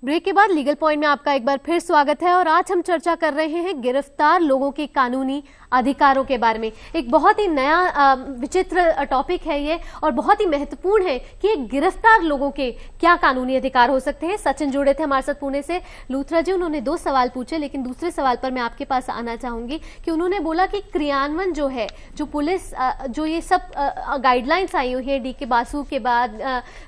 Break के बाद legal point में आपका एक बार फिर स्वागत है और आज हम चर्चा कर रहे हैं गिरफ्तार लोगों के कानूनी अधिकारों के बारे में। एक बहुत ही नया विचित्र टॉपिक है ये और बहुत ही महत्वपूर्ण है कि गिरफ्तार लोगों के क्या कानूनी अधिकार हो सकते हैं। सचिन जुड़े थे हमारे साथ पुणे से। लूथरा जी, उन्होंने 2 सवाल पूछे, लेकिन दूसरे सवाल पर मैं आपके पास आना चाहूंगी कि उन्होंने बोला कि क्रियान्वयन जो है, जो पुलिस जो ये सब गाइडलाइंस आई हुई है डी के बासु के बाद,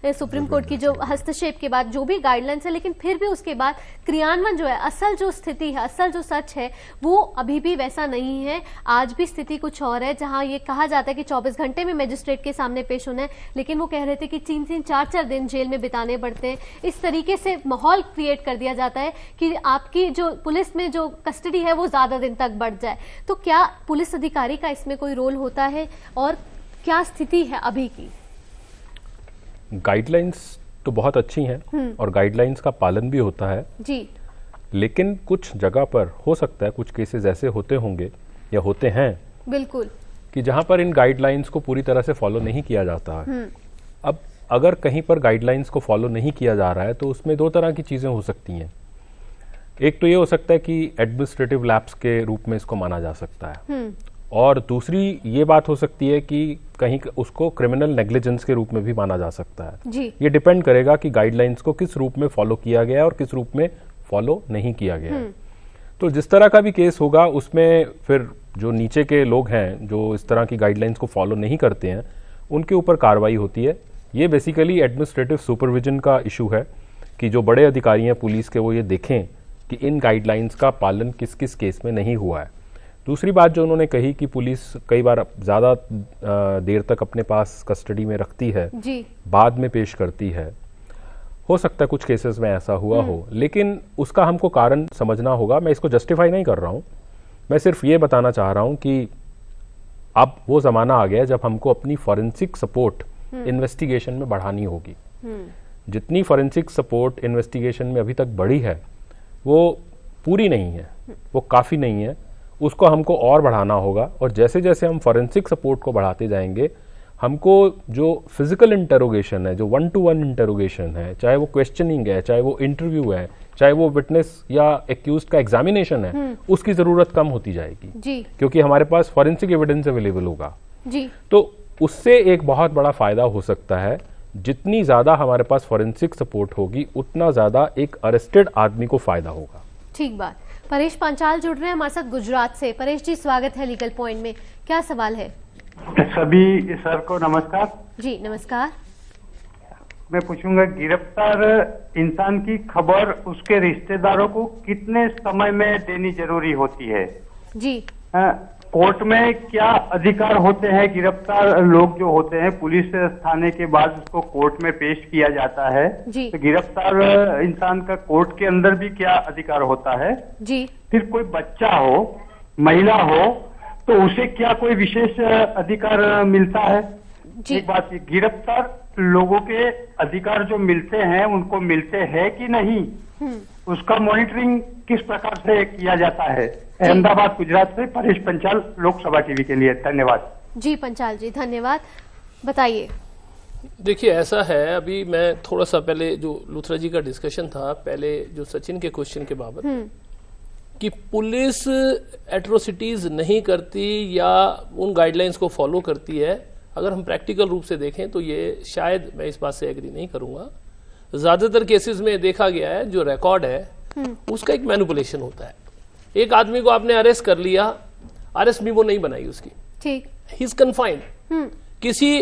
सुप्रीम कोर्ट की जो हस्तक्षेप के बाद जो भी गाइडलाइंस है, लेकिन फिर भी उसके बाद क्रियान्वयन जो है, असल जो स्थिति है, असल जो सच है वो अभी भी वैसा नहीं है। आज भी स्थिति कुछ और है, जहां ये कहा जाता है कि 24 घंटे में मजिस्ट्रेट के सामने पेश होना है, लेकिन वो कह रहे थे कि 3-3, 4-4 दिन जेल में बिताने पड़ते हैं। इस तरीके से माहौल क्रिएट कर दिया जाता है कि आपकी जो पुलिस में जो कस्टडी है वो ज्यादा दिन तक बढ़ जाए। तो क्या पुलिस अधिकारी का इसमें कोई रोल होता है और क्या स्थिति है अभी की? गाइडलाइंस तो बहुत अच्छी हैं और गाइडलाइंस का पालन भी होता है जी, लेकिन कुछ जगह पर हो सकता है कुछ केसेस ऐसे होते होंगे या होते हैं बिल्कुल, कि जहां पर इन गाइडलाइंस को पूरी तरह से फॉलो नहीं किया जाता है। अब अगर कहीं पर गाइडलाइंस को फॉलो नहीं किया जा रहा है तो उसमें 2 तरह की चीजें हो सकती हैं। एक तो ये हो सकता है कि एडमिनिस्ट्रेटिव लैप्स के रूप में इसको माना जा सकता है, और दूसरी ये बात हो सकती है कि कहीं उसको क्रिमिनल नेग्लिजेंस के रूप में भी माना जा सकता है जी। ये डिपेंड करेगा कि गाइडलाइंस को किस रूप में फॉलो किया गया है और किस रूप में फॉलो नहीं किया गया है। तो जिस तरह का भी केस होगा उसमें फिर जो नीचे के लोग हैं जो इस तरह की गाइडलाइंस को फॉलो नहीं करते हैं उनके ऊपर कार्रवाई होती है। ये बेसिकली एडमिनिस्ट्रेटिव सुपरविजन का इशू है कि जो बड़े अधिकारी हैं पुलिस के वो ये देखें कि इन गाइडलाइंस का पालन किस किस केस में नहीं हुआ है। दूसरी बात जो उन्होंने कही कि पुलिस कई बार ज़्यादा देर तक अपने पास कस्टडी में रखती है जी, बाद में पेश करती है, हो सकता है कुछ केसेस में ऐसा हुआ हो, लेकिन उसका हमको कारण समझना होगा। मैं इसको जस्टिफाई नहीं कर रहा हूँ, मैं सिर्फ ये बताना चाह रहा हूँ कि अब वो ज़माना आ गया जब हमको अपनी फॉरेंसिक सपोर्ट इन्वेस्टिगेशन में बढ़ानी होगी। जितनी फॉरेंसिक सपोर्ट इन्वेस्टिगेशन में अभी तक बढ़ी है वो पूरी नहीं है, वो काफ़ी नहीं है, उसको हमको और बढ़ाना होगा। और जैसे जैसे हम फॉरेंसिक सपोर्ट को बढ़ाते जाएंगे हमको जो फिजिकल इंटरोगेशन है, जो 1-to-1 इंटरोगेशन है, चाहे वो क्वेश्चनिंग है, चाहे वो इंटरव्यू है, चाहे वो विटनेस या एक्यूज्ड का एग्जामिनेशन है, उसकी ज़रूरत कम होती जाएगी जी, क्योंकि हमारे पास फॉरेंसिक एविडेंस अवेलेबल होगा जी। तो उससे एक बहुत बड़ा फायदा हो सकता है। जितनी ज़्यादा हमारे पास फॉरेंसिक सपोर्ट होगी उतना ज़्यादा एक अरेस्टेड आदमी को फायदा होगा। ठीक बात। परेश पांचाल जुड़ रहे हैं हमारे साथ गुजरात से। परेश जी, स्वागत है लीगल पॉइंट में। क्या सवाल है? सभी सर को नमस्कार। जी नमस्कार। मैं पूछूंगा, गिरफ्तार इंसान की खबर उसके रिश्तेदारों को कितने समय में देनी जरूरी होती है? जी, कोर्ट में क्या अधिकार होते हैं? गिरफ्तार लोग जो होते हैं पुलिस थाने के बाद उसको कोर्ट में पेश किया जाता है जी, तो गिरफ्तार इंसान का कोर्ट के अंदर भी क्या अधिकार होता है? जी। फिर कोई बच्चा हो, महिला हो, तो उसे क्या कोई विशेष अधिकार मिलता है? जी। एक बात, गिरफ्तार लोगों के अधिकार जो मिलते हैं उनको मिलते हैं कि नहीं, उसका मॉनिटरिंग किस प्रकार से किया जाता है? अहमदाबाद गुजरात से परेश पंचाल, लोकसभा टीवी के लिए। धन्यवाद। जी पंचाल जी, धन्यवाद। बताइए। देखिए, ऐसा है, अभी मैं थोड़ा सा पहले जो लूथरा जी का डिस्कशन था, पहले जो सचिन के क्वेश्चन के बाबत कि पुलिस एट्रोसिटीज नहीं करती या उन गाइडलाइंस को फॉलो करती है, अगर हम प्रैक्टिकल रूप से देखें तो ये शायद मैं इस बात से एग्री नहीं करूंगा। ज्यादातर केसेस में देखा गया है जो रिकॉर्ड है उसका एक मैनिपुलेशन होता है। एक आदमी को आपने अरेस्ट कर लिया, अरेस्ट मेमो नहीं बनाई उसकी, ठीक, ही इज कन्फाइंड, किसी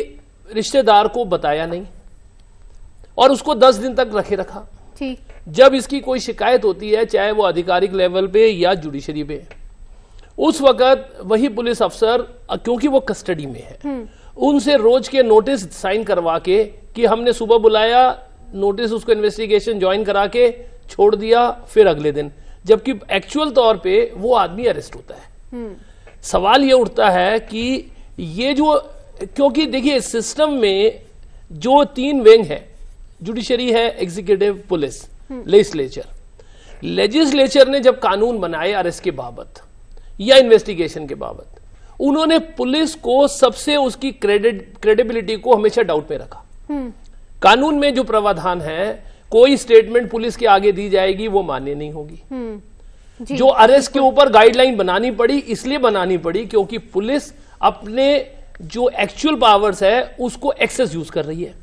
रिश्तेदार को बताया नहीं और उसको 10 दिन तक रखे रखा। ठीक। जब इसकी कोई शिकायत होती है, चाहे वो आधिकारिक लेवल पे या जुडिशरी पे, उस वक्त वही पुलिस अफसर, क्योंकि वो कस्टडी में है, उनसे रोज के नोटिस साइन करवा के कि हमने सुबह बुलाया, नोटिस उसको इन्वेस्टिगेशन ज्वाइन करा के छोड़ दिया, फिर अगले दिन, जबकि एक्चुअल तौर पे वो आदमी अरेस्ट होता है। सवाल ये उठता है कि ये जो, क्योंकि देखिए सिस्टम में जो 3 विंग है, जुडिशरी है, एग्जीक्यूटिव, पुलिस, लेजिस्लेचर ने जब कानून बनाए अरेस्ट के बाबत या इन्वेस्टिगेशन के बाबत, उन्होंने पुलिस को सबसे उसकी क्रेडिबिलिटी को हमेशा डाउट में रखा। कानून में जो प्रावधान है कोई स्टेटमेंट पुलिस के आगे दी जाएगी वो मान्य नहीं होगी। जी, जो अरेस्ट के ऊपर गाइडलाइन बनानी पड़ी, इसलिए बनानी पड़ी क्योंकि पुलिस अपने जो एक्चुअल पावर्स है उसको एक्सेस यूज कर रही है,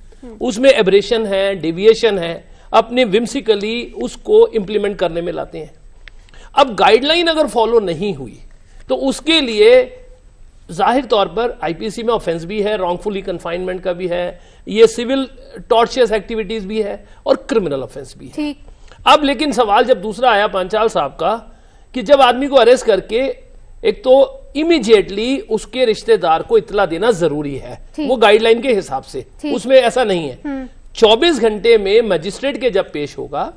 उसमें एब्रेशन है, डेविएशन है, अपने विम्सिकली उसको इंप्लीमेंट करने में लाते हैं। अब गाइडलाइन अगर फॉलो नहीं हुई तो उसके लिए जाहिर तौर पर आईपीसी में ऑफेंस भी है, रॉन्गफुली कन्फाइनमेंट का भी है, ये सिविल टॉर्चरस एक्टिविटीज भी है और क्रिमिनल ऑफेंस भी है। अब लेकिन सवाल जब दूसरा आया पांचाल साहब का कि जब आदमी को अरेस्ट करके एक तो इमीडिएटली उसके रिश्तेदार को इतला देना जरूरी है, वो गाइडलाइन के हिसाब से, उसमें ऐसा नहीं है। 24 घंटे में मजिस्ट्रेट के जब पेश होगा,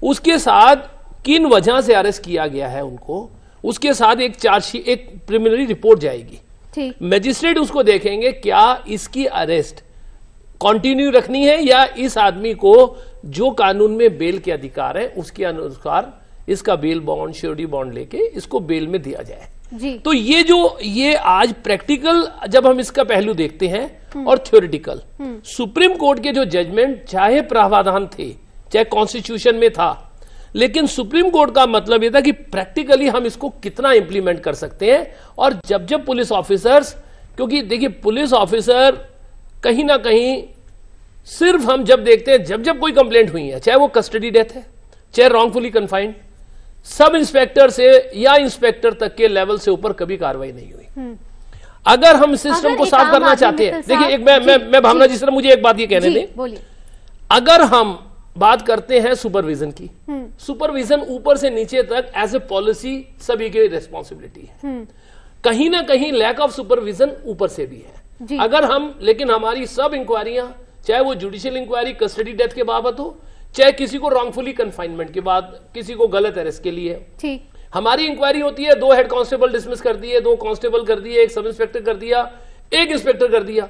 उसके साथ किन वजह से अरेस्ट किया गया है उनको, उसके साथ एक चार्जशीट, एक प्रिलिमिनरी रिपोर्ट जाएगी। मजिस्ट्रेट उसको देखेंगे क्या इसकी अरेस्ट कंटिन्यू रखनी है या इस आदमी को जो कानून में बेल के अधिकार है उसके अनुसार इसका बेल बॉन्ड, श्योरिटी बॉन्ड लेके इसको बेल में दिया जाए। जी। तो ये आज प्रैक्टिकल जब हम इसका पहलू देखते हैं और थ्योरेटिकल, सुप्रीम कोर्ट के जो जजमेंट चाहे प्रावधान थे, चाहे कॉन्स्टिट्यूशन में था, लेकिन सुप्रीम कोर्ट का मतलब यह था कि प्रैक्टिकली हम इसको कितना इंप्लीमेंट कर सकते हैं। और जब जब पुलिस ऑफिसर्स, क्योंकि देखिए पुलिस ऑफिसर कहीं ना कहीं सिर्फ हम जब देखते हैं जब जब कोई कंप्लेंट हुई है, चाहे वो कस्टडी डेथ है, चाहे रॉन्गफुली कन्फाइंड, सब इंस्पेक्टर से या इंस्पेक्टर तक के लेवल से ऊपर कभी कार्रवाई नहीं हुई। अगर हम सिस्टम को साफ करना चाहते हैं, देखिए एक मैं भावना जी सर मुझे एक बात ये कहने दें, अगर हम बात करते हैं सुपरविजन की, सुपरविजन ऊपर से नीचे तक एज ए पॉलिसी सभी की रिस्पॉन्सिबिलिटी है। कहीं ना कहीं लैक ऑफ सुपरविजन ऊपर से भी है। अगर हम, लेकिन हमारी सब इंक्वायरियां, चाहे वो जुडिशियल इंक्वायरी कस्टडी डेथ के बाबत हो, चाहे किसी को रॉन्गफुली कन्फाइनमेंट के बाद किसी को गलत अरेस्ट के लिए, ठीक हमारी इंक्वायरी होती है, 2 हेड कांस्टेबल डिसमिस कर दिए, 2 कांस्टेबल कर दिए, 1 सब इंस्पेक्टर कर दिया, 1 इंस्पेक्टर कर दिया,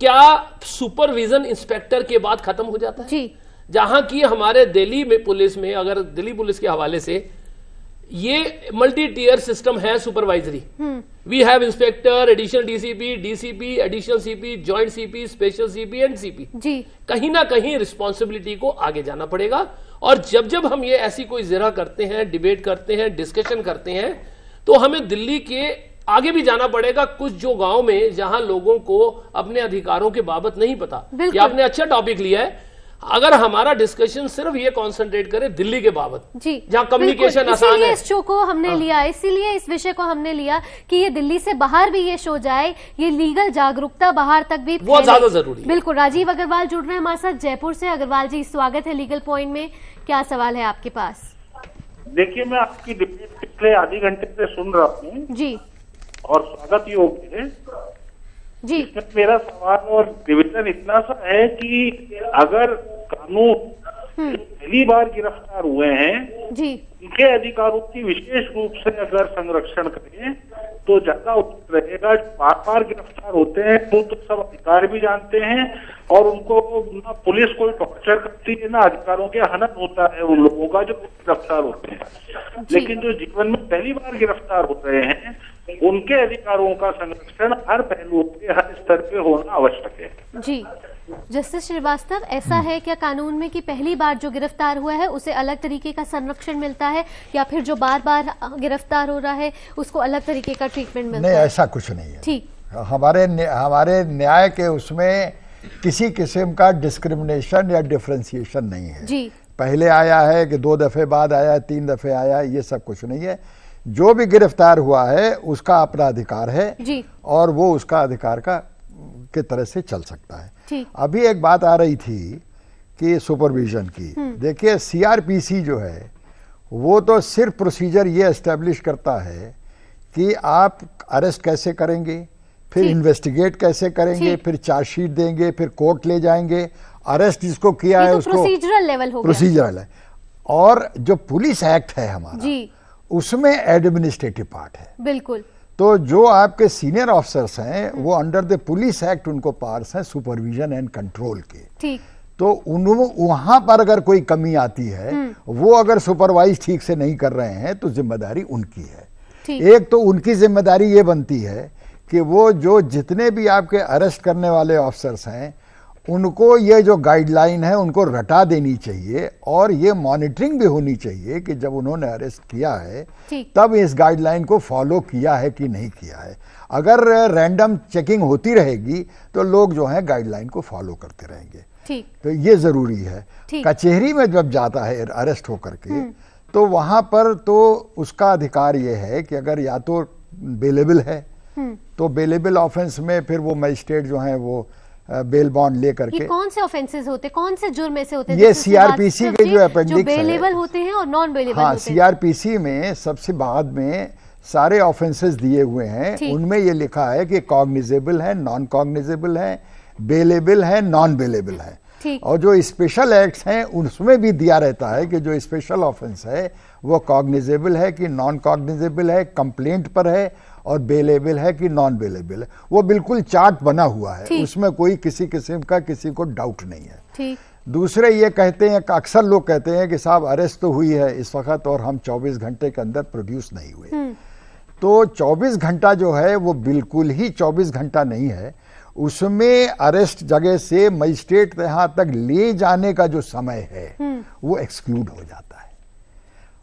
क्या सुपरविजन इंस्पेक्टर के बाद खत्म हो जाता है? जी। जहां की हमारे दिल्ली में पुलिस में, अगर दिल्ली पुलिस के हवाले से ये मल्टी टीयर सिस्टम है supervisory, we have inspector, additional DCP, DCP, additional CP, joint CP, special CP and CP. जी। कहीं ना कहीं रिस्पॉन्सिबिलिटी को आगे जाना पड़ेगा। और जब जब हम ये ऐसी कोई जिरा करते हैं, डिबेट करते हैं, डिस्कशन करते हैं, तो हमें दिल्ली के आगे भी जाना पड़ेगा। कुछ जो गांव में जहां लोगों को अपने अधिकारों के बाबत नहीं पता, ये आपने अच्छा टॉपिक लिया है। अगर हमारा डिस्कशन सिर्फ ये कंसंट्रेट करे दिल्ली के बाबत, जी, जहां कम्युनिकेशन आसान है, इस शो को हमने लिया, इसीलिए इस विषय को हमने लिया कि ये दिल्ली से बाहर भी ये शो जाए, ये लीगल जागरूकता बाहर तक भी बहुत ज्यादा जरूरी है। बिल्कुल। राजीव अग्रवाल जुड़ रहे हैं हमारे साथ जयपुर से। अग्रवाल जी, स्वागत है लीगल पॉइंट में, क्या सवाल है आपके पास? देखिए, मैं आपकी डिबेट पिछले आधे घंटे से सुन रहा हूँ जी, और स्वागत योग्य है जी। मेरा सवाल और निवेदन इतना सा है कि अगर कानून पहली बार गिरफ्तार हुए हैं जी, उनके अधिकारों की विशेष रूप से अगर संरक्षण करें तो ज्यादा उचित रहेगा। बार बार गिरफ्तार होते हैं तो सब अधिकार भी जानते हैं और उनको ना पुलिस कोई टॉर्चर करती है ना अधिकारों के हनन होता है उन लोगों का जो गिरफ्तार होते हैं। लेकिन जो जीवन में पहली बार गिरफ्तार हो रहे हैं उनके अधिकारों का संरक्षण हर पहलू पे, हर स्तर पे होना आवश्यक है जी। जस्टिस श्रीवास्तव, ऐसा है क्या कानून में कि पहली बार जो गिरफ्तार हुआ है उसे अलग तरीके का संरक्षण मिलता है, या फिर जो बार बार गिरफ्तार हो रहा है उसको अलग तरीके का ट्रीटमेंट मिलता है? नहीं, ऐसा कुछ नहीं है। ठीक, हमारे न्याय के उसमें किसी किस्म का डिस्क्रिमिनेशन या डिफ्रेंसिएशन नहीं है जी। पहले आया है कि 2 दफे बाद आया, 3 दफे आया, ये सब कुछ नहीं है। जो भी गिरफ्तार हुआ है उसका अपना अधिकार है जी, और वो उसका अधिकार के तरह से चल सकता है। अभी एक बात आ रही थी कि सुपरविजन की, देखिए सीआरपीसी जो है वो तो सिर्फ प्रोसीजर ये एस्टेब्लिश करता है कि आप अरेस्ट कैसे करेंगे, फिर इन्वेस्टिगेट कैसे करेंगे, फिर चार्जशीट देंगे, फिर कोर्ट ले जाएंगे, अरेस्ट जिसको किया है उसको प्रोसीजरल लेवल हो गया। प्रोसीजरल है। और जो पुलिस एक्ट है हमारा जी, उसमें एडमिनिस्ट्रेटिव पार्ट है। बिल्कुल। तो जो आपके सीनियर ऑफिसर्स हैं वो अंडर द पुलिस एक्ट उनको पावर्स हैं सुपरविजन एंड कंट्रोल के। ठीक। तो वहां पर अगर कोई कमी आती है, वो अगर सुपरवाइज ठीक से नहीं कर रहे हैं तो जिम्मेदारी उनकी है। एक तो उनकी जिम्मेदारी ये बनती है कि वो जो जितने भी आपके अरेस्ट करने वाले ऑफिसर्स हैं उनको ये जो गाइडलाइन है उनको रटा देनी चाहिए और ये मॉनिटरिंग भी होनी चाहिए कि जब उन्होंने अरेस्ट किया है तब इस गाइडलाइन को फॉलो किया है कि नहीं किया है। अगर रैंडम चेकिंग होती रहेगी तो लोग जो है गाइडलाइन को फॉलो करते रहेंगे। तो ये जरूरी है। कचहरी में जब जाता है अरेस्ट होकर के तो वहां पर तो उसका अधिकार ये है कि अगर या तो बेलेबल है तो बेलेबल ऑफेंस में फिर वो मजिस्ट्रेट जो है वो बेल बॉन्ड लेकर के। कौन से ऑफेंसेस होते, कौन से जुर्म में से होते हैं? ये सीआरपीसी के जो अपेंडिक्स बेलेबल होते हैं और नॉन बेलेबल होते हैं। सीआरपीसी में सबसे बाद में सारे ऑफेंसेस दिए हुए हैं, उनमें ये लिखा है कि कॉग्निजेबल है, नॉन कॉग्निजेबल है, बेलेबल है, नॉन बेलेबल है। और जो स्पेशल एक्ट्स हैं उसमें भी दिया रहता है कि जो स्पेशल ऑफेंस है वो कॉग्निजेबल है कि नॉन कॉग्निजेबल है, कंप्लेंट पर है और बेलेबल है कि नॉन बेलेबल है। वो बिल्कुल चार्ट बना हुआ है, उसमें कोई किसी किस्म का किसी को डाउट नहीं है। दूसरे ये कहते हैं, अक्सर लोग कहते हैं कि साहब अरेस्ट तो हुई है इस वक्त और हम 24 घंटे के अंदर प्रोड्यूस नहीं हुए। तो 24 घंटा जो है वो बिल्कुल ही 24 घंटा नहीं है, उसमें अरेस्ट जगह से मजिस्ट्रेट यहाँ तक ले जाने का जो समय है वो एक्सक्लूड हो जाता है।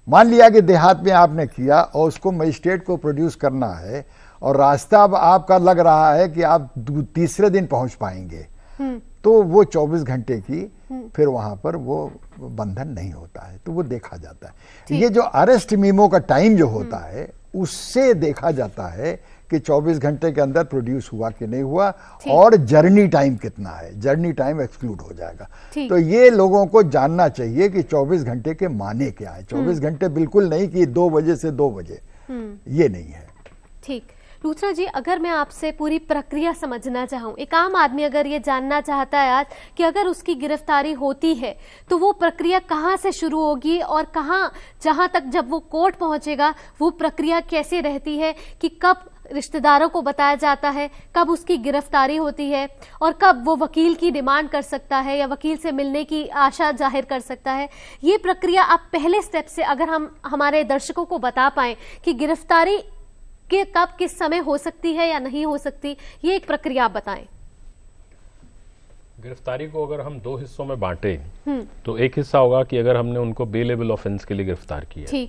मान लिया कि देहात में आपने किया और उसको मजिस्ट्रेट को प्रोड्यूस करना है और रास्ता अब आपका लग रहा है कि आप तीसरे दिन पहुंच पाएंगे, तो वो 24 घंटे की फिर वहां पर वो बंधन नहीं होता है, तो वो देखा जाता है। ये जो अरेस्ट मीमो का टाइम जो होता है उससे देखा जाता है कि 24 घंटे के अंदर प्रोड्यूस हुआ कि नहीं हुआ और जर्नी टाइम कितना है, जर्नी टाइम एक्सक्लूड हो जाएगा। तो ये लोगों को जानना चाहिए कि 24 घंटे के माने क्या है। 24 घंटे बिल्कुल नहीं कि 2 बजे से 2 बजे, ये नहीं है। ठीक। लूथरा जी, अगर मैं आपसे पूरी प्रक्रिया समझना चाहूँ, एक आम आदमी अगर ये जानना चाहता है आज कि अगर उसकी गिरफ्तारी होती है तो वो प्रक्रिया कहाँ से शुरू होगी और कहाँ, जहाँ तक जब वो कोर्ट पहुँचेगा वो प्रक्रिया कैसे रहती है कि कब रिश्तेदारों को बताया जाता है, कब उसकी गिरफ्तारी होती है और कब वो वकील की डिमांड कर सकता है या वकील से मिलने की आशा जाहिर कर सकता है? ये प्रक्रिया आप पहले स्टेप से अगर हम हमारे दर्शकों को बता पाएं कि गिरफ्तारी कि कब किस समय हो सकती है या नहीं हो सकती, ये एक प्रक्रिया आप बताएं। गिरफ्तारी को अगर हम 2 हिस्सों में बांटे तो एक हिस्सा होगा कि अगर हमने उनको बेलेबल ऑफेंस के लिए गिरफ्तार किया,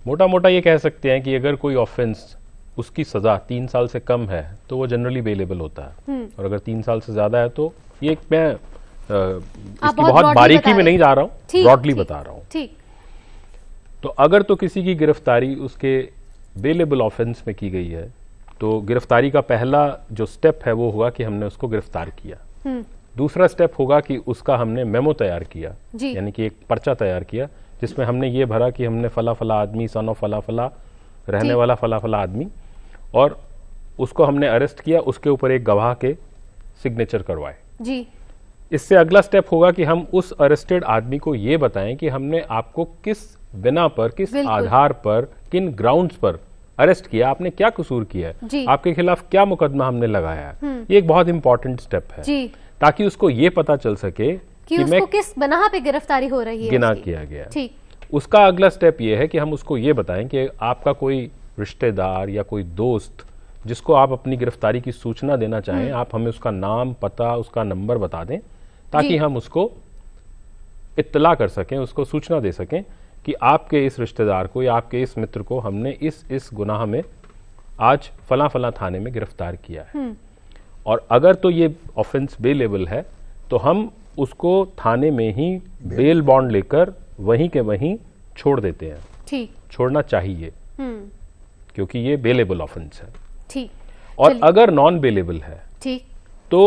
मोटा मोटा ये कह सकते हैं कि अगर कोई ऑफेंस उसकी सजा 3 साल से कम है तो वो जनरली बेलेबल होता है, और अगर 3 साल से ज्यादा है तो ये मैं इसकी बहुत बारीकी में नहीं जा रहा हूँ, ब्रॉडली बता रहा हूँ। तो अगर तो किसी की गिरफ्तारी उसके बेलेबल ऑफेंस में की गई है तो गिरफ्तारी का पहला जो स्टेप है वो होगा कि हमने उसको गिरफ्तार किया। दूसरा स्टेप होगा कि उसका हमने मेमो तैयार किया, यानी कि एक पर्चा तैयार किया जिसमें हमने ये भरा कि हमने फला फला आदमी, सन ऑफ फला फला, रहने वाला फला फला आदमी, और उसको हमने अरेस्ट किया, उसके ऊपर एक गवाह के सिग्नेचर करवाए। इससे अगला स्टेप होगा कि हम उस अरेस्टेड आदमी को ये बताएं कि हमने आपको किस बिना पर, किस आधार पर, किन ग्राउंड्स पर अरेस्ट किया, आपने क्या कसूर किया है, आपके खिलाफ क्या मुकदमा हमने लगाया है। ये एक बहुत इंपॉर्टेंट स्टेप है ताकि उसको ये पता चल सके कि उसको किस बिना पे गिरफ्तारी हो रही है, गिना किया गया। उसका अगला स्टेप ये है कि हम उसको ये बताएं कि आपका कोई रिश्तेदार या कोई दोस्त जिसको आप अपनी गिरफ्तारी की सूचना देना चाहें, आप हमें उसका नाम, पता, उसका नंबर बता दें ताकि हम उसको इत्तला कर सकें, उसको सूचना दे सकें कि आपके इस रिश्तेदार को या आपके इस मित्र को हमने इस गुनाह में आज फला फला थाने में गिरफ्तार किया है। और अगर तो ये ऑफेंस बेलेबल है तो हम उसको थाने में ही बेल बॉन्ड लेकर वहीं के वहीं छोड़ देते हैं। छोड़ना चाहिए क्योंकि ये बेलेबल ऑफेंस है। और अगर नॉन बेलेबल है तो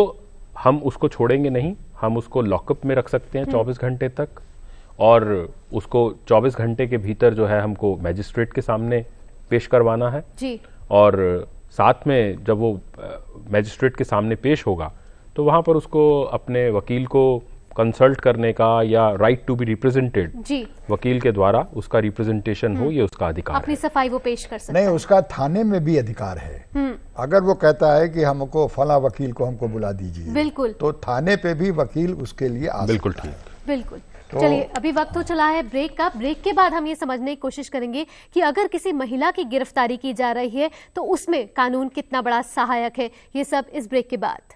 हम उसको छोड़ेंगे नहीं, हम उसको लॉकअप में रख सकते हैं 24 घंटे तक, और उसको 24 घंटे के भीतर जो है हमको मैजिस्ट्रेट के सामने पेश करवाना है। और साथ में जब वो मैजिस्ट्रेट के सामने पेश होगा तो वहाँ पर उसको अपने वकील को कंसल्ट करने का या राइट टू बी रिप्रेजेंटेड, वकील के द्वारा उसका रिप्रेजेंटेशन हो, ये उसका अधिकार है। अपनी सफाई वो पेश कर सकता नहीं, उसका थाने में भी अधिकार है। अगर वो कहता है कि हमको फला वकील को हमको बुला दीजिए, बिल्कुल, तो थाने पे भी वकील उसके लिए आ बिल्कुल सकता है। बिल्कुल। तो चलिए, अभी वक्त हो चला है ब्रेक का। ब्रेक के बाद हम ये समझने की कोशिश करेंगे कि अगर किसी महिला की गिरफ्तारी की जा रही है तो उसमें कानून कितना बड़ा सहायक है। ये सब इस ब्रेक के बाद।